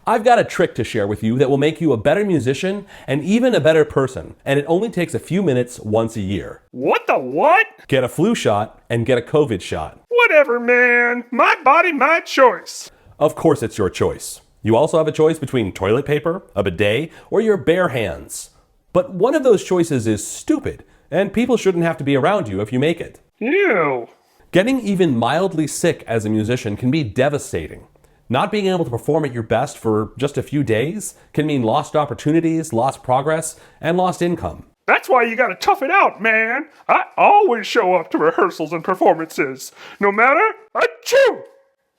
I've got a trick to share with you that will make you a better musician and even a better person, and it only takes a few minutes once a year. What the what? Get a flu shot and get a COVID shot. Whatever, man. My body, my choice. Of course it's your choice. You also have a choice between toilet paper, a bidet, or your bare hands. But one of those choices is stupid, and people shouldn't have to be around you if you make it. Ew. Getting even mildly sick as a musician can be devastating. Not being able to perform at your best for just a few days can mean lost opportunities, lost progress, and lost income. That's why you gotta tough it out, man. I always show up to rehearsals and performances. No matter, achoo!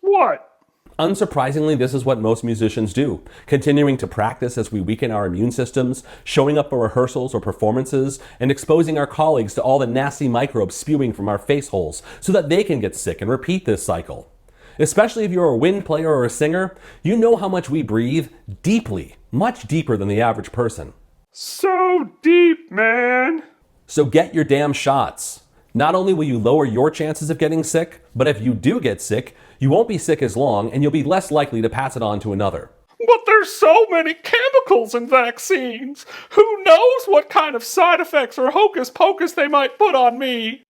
What? Unsurprisingly, this is what most musicians do, continuing to practice as we weaken our immune systems, showing up for rehearsals or performances, and exposing our colleagues to all the nasty microbes spewing from our face holes so that they can get sick and repeat this cycle. Especially if you're a wind player or a singer, you know how much we breathe deeply, much deeper than the average person. So deep, man. So get your damn shots. Not only will you lower your chances of getting sick, but if you do get sick, you won't be sick as long and you'll be less likely to pass it on to another. But there's so many chemicals in vaccines. Who knows what kind of side effects or hocus pocus they might put on me?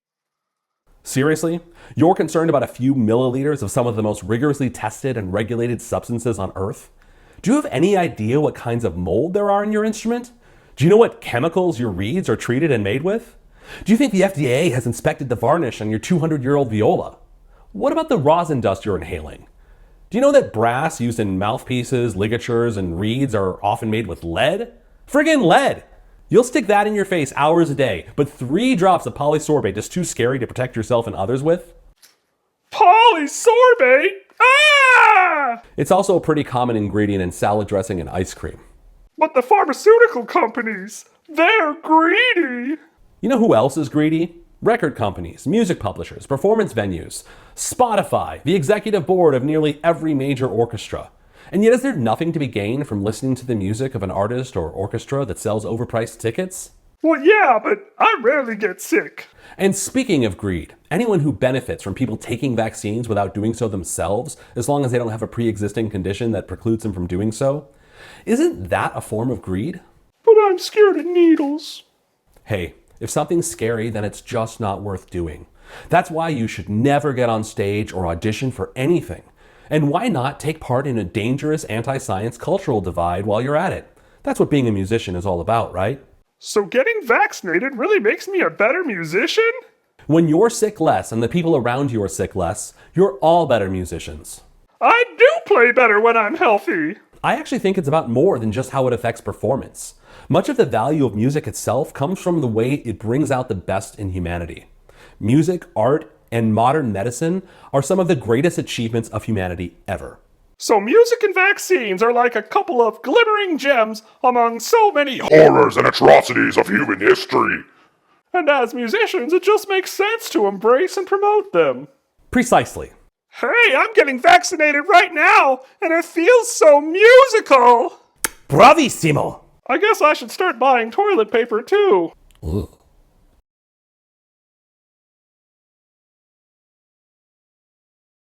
Seriously? You're concerned about a few milliliters of some of the most rigorously tested and regulated substances on Earth? Do you have any idea what kinds of mold there are in your instrument? Do you know what chemicals your reeds are treated and made with? Do you think the FDA has inspected the varnish on your 200-year-old viola? What about the rosin dust you're inhaling? Do you know that brass used in mouthpieces, ligatures, and reeds are often made with lead? Friggin' lead! You'll stick that in your face hours a day, but 3 drops of polysorbate is too scary to protect yourself and others with? Polysorbate? Ah! It's also a pretty common ingredient in salad dressing and ice cream. But the pharmaceutical companies, they're greedy. You know who else is greedy? Record companies, music publishers, performance venues, Spotify, the executive board of nearly every major orchestra. And yet is there nothing to be gained from listening to the music of an artist or orchestra that sells overpriced tickets? Well, yeah, but I rarely get sick. And speaking of greed, anyone who benefits from people taking vaccines without doing so themselves, as long as they don't have a pre-existing condition that precludes them from doing so, isn't that a form of greed? But I'm scared of needles. Hey, if something's scary, then it's just not worth doing. That's why you should never get on stage or audition for anything. And why not take part in a dangerous anti-science cultural divide while you're at it? That's what being a musician is all about, right? So getting vaccinated really makes me a better musician? When you're sick less and the people around you are sick less, you're all better musicians. I do play better when I'm healthy. I actually think it's about more than just how it affects performance. Much of the value of music itself comes from the way it brings out the best in humanity. Music, art, and modern medicine are some of the greatest achievements of humanity ever. So music and vaccines are like a couple of glimmering gems among so many horrors and atrocities of human history. And as musicians, it just makes sense to embrace and promote them. Precisely. Hey, I'm getting vaccinated right now, and it feels so musical. Bravissimo! I guess I should start buying toilet paper too. Ugh.